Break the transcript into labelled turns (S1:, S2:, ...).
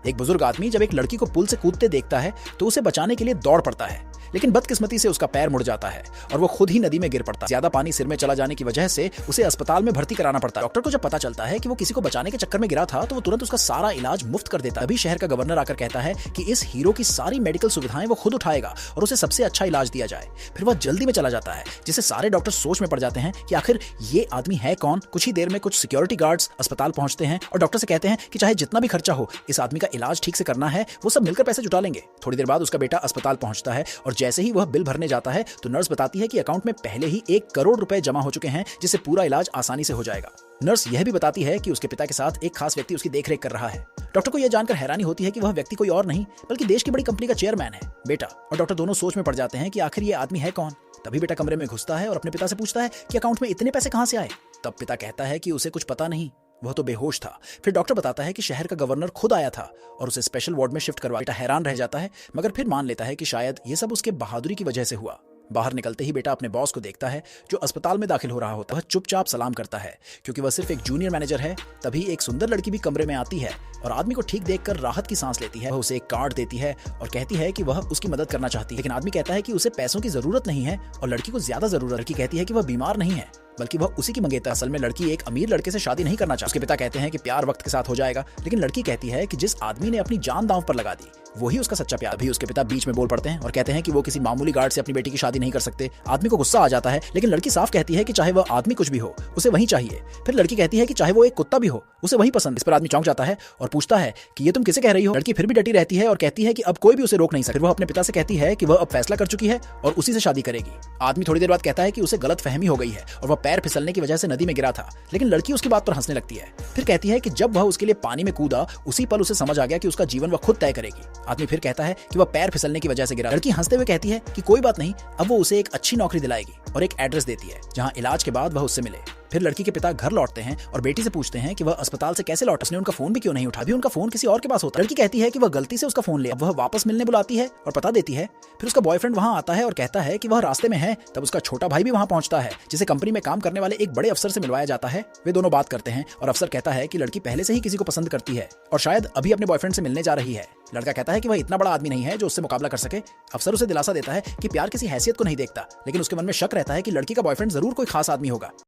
S1: एक बुजुर्ग आदमी जब एक लड़की को पुल से कूदते देखता है तो उसे बचाने के लिए दौड़ पड़ता है, लेकिन बदकिस्मती से उसका पैर मुड़ जाता है और वो खुद ही नदी में गिर पड़ता है। ज्यादा पानी सिर में चला जाने की वजह से उसे अस्पताल में भर्ती कराना पड़ता है। डॉक्टर को जब पता चलता है कि वो किसी को बचाने के चक्कर में गिरा था तो वो तुरंत उसका सारा इलाज मुफ्त कर देता है। अभी शहर का गवर्नर आकर कहता है कि इस हीरो की सारी मेडिकल सुविधाएं वो खुद उठाएगा और उसे सबसे अच्छा इलाज दिया जाए। फिर वह जल्दी में चला जाता है, जिससे सारे डॉक्टर सोच में पड़ जाते हैं कि आखिर ये आदमी है कौन। कुछ ही देर में कुछ सिक्योरिटी गार्ड्स अस्पताल पहुंचते हैं और डॉक्टर से कहते हैं कि चाहे जितना भी खर्चा हो, इस आदमी का इलाज ठीक से करना है, वो सब मिलकर पैसे जुटा लेंगे। थोड़ी देर बाद उसका बेटा अस्पताल पहुंचता है और जैसे ही वह बिल भरने जाता है तो नर्स बताती है कि अकाउंट में पहले ही 1 करोड़ रुपए जमा हो चुके हैं, जिससे पूरा इलाज आसानी से हो जाएगा। नर्स यह भी बताती है कि उसके पिता के साथ एक खास व्यक्ति उसकी देखरेख कर रहा है। डॉक्टर को यह जानकर हैरानी होती है कि वह व्यक्ति कोई और नहीं बल्कि देश की बड़ी कंपनी का चेयरमैन है। बेटा और डॉक्टर दोनों सोच में पड़ जाते हैं कि आखिर ये आदमी है कौन। तभी बेटा कमरे में घुसता है और अपने पिता से पूछता है कि अकाउंट में इतने पैसे कहां से आए। तब पिता कहता है कि उसे कुछ पता नहीं, वह तो बेहोश था। फिर डॉक्टर बताता है कि शहर का गवर्नर खुद आया था और उसे स्पेशल वार्ड में शिफ्ट करवा। बेटा हैरान रह जाता है मगर फिर मान लेता है कि शायद ये सब उसके बहादुरी की वजह से हुआ। बाहर निकलते ही बेटा अपने बॉस को देखता है जो अस्पताल में दाखिल हो रहा होता है। वह चुपचाप सलाम करता है क्योंकि वह सिर्फ एक जूनियर मैनेजर है। तभी एक सुंदर लड़की भी कमरे में आती है और आदमी को ठीक देखकर राहत की सांस लेती है। वह उसे एक कार्ड देती है और कहती है कि वह उसकी मदद करना चाहती है, लेकिन आदमी कहता है कि उसे पैसों की जरूरत नहीं है और लड़की को ज्यादा जरूरत। लड़की कहती है कि वह बीमार नहीं है बल्कि वह उसी की मंगेतर। असल में लड़की एक अमीर लड़के से शादी नहीं करना चाहती। उसके पिता कहते हैं कि प्यार वक्त के साथ हो जाएगा, लेकिन लड़की कहती है कि जिस आदमी ने अपनी जान दांव पर लगा दी वही उसका सच्चा प्यार। भी उसके पिता बीच में बोल पड़ते हैं और कहते हैं कि वो किसी मामूली गार्ड से अपनी बेटी की शादी नहीं कर सकते। आदमी को गुस्सा आ जाता है, लेकिन लड़की साफ कहती है कि चाहे वह आदमी कुछ भी हो उसे वही चाहिए। फिर लड़की कहती है कि चाहे वो एक कुत्ता भी हो उसे वही पसंद। इस पर आदमी चौंक जाता है और पूछता है कि ये तुम किसे कह रही हो। लड़की फिर भी डटी रहती है और कहती है कि अब कोई भी उसे रोक नहीं सकता। फिर वह अपने पिता से कहती है कि वह अब फैसला कर चुकी है और उसी से शादी करेगी। आदमी थोड़ी देर बाद कहता है कि उसे गलत फहमी हो गई है और वह पैर फिसलने की वजह से नदी में गिरा था, लेकिन लड़की उसकी बात पर हंसने लगती है। फिर कहती है कि जब वह उसके लिए पानी में कूदा उसी पल उसे समझ आ गया कि उसका जीवन वह खुद तय करेगी। आदमी फिर कहता है कि वह पैर फिसलने की वजह से गिरा। लड़की हंसते हुए कहती है कि कोई बात नहीं, अब वो उसे एक अच्छी नौकरी दिलाएगी और एक एड्रेस देती है जहां इलाज के बाद वह उससे मिले। फिर लड़की के पिता घर लौटते हैं और बेटी से पूछते हैं कि वह अस्पताल से कैसे लौटा, उसने उनका फोन भी क्यों नहीं उठा। भी उनका फोन किसी और के पास होता है। लड़की कहती है कि वह गलती से उसका फोन ले। अब वह वापस मिलने बुलाती है और पता देती है। फिर उसका बॉयफ्रेंड वहां आता है और कहता है कि वह रास्ते में है। तब उसका छोटा भाई भी वहां पहुंचता है, जिसे कंपनी में काम करने वाले एक बड़े अफसर से मिलवाया जाता है। वे दोनों बात करते हैं और अफसर कहता है कि लड़की पहले से ही किसी को पसंद करती है और शायद अभी अपने बॉयफ्रेंड से मिलने जा रही है। लड़का कहता है कि वह इतना बड़ा आदमी नहीं है जो उससे मुकाबला कर सके। अफसर उसे दिलासा देता है कि प्यार किसी हैसियत को नहीं देखता, लेकिन उसके मन में शक रहता है कि लड़की का बॉयफ्रेंड जरूर कोई खास आदमी होगा।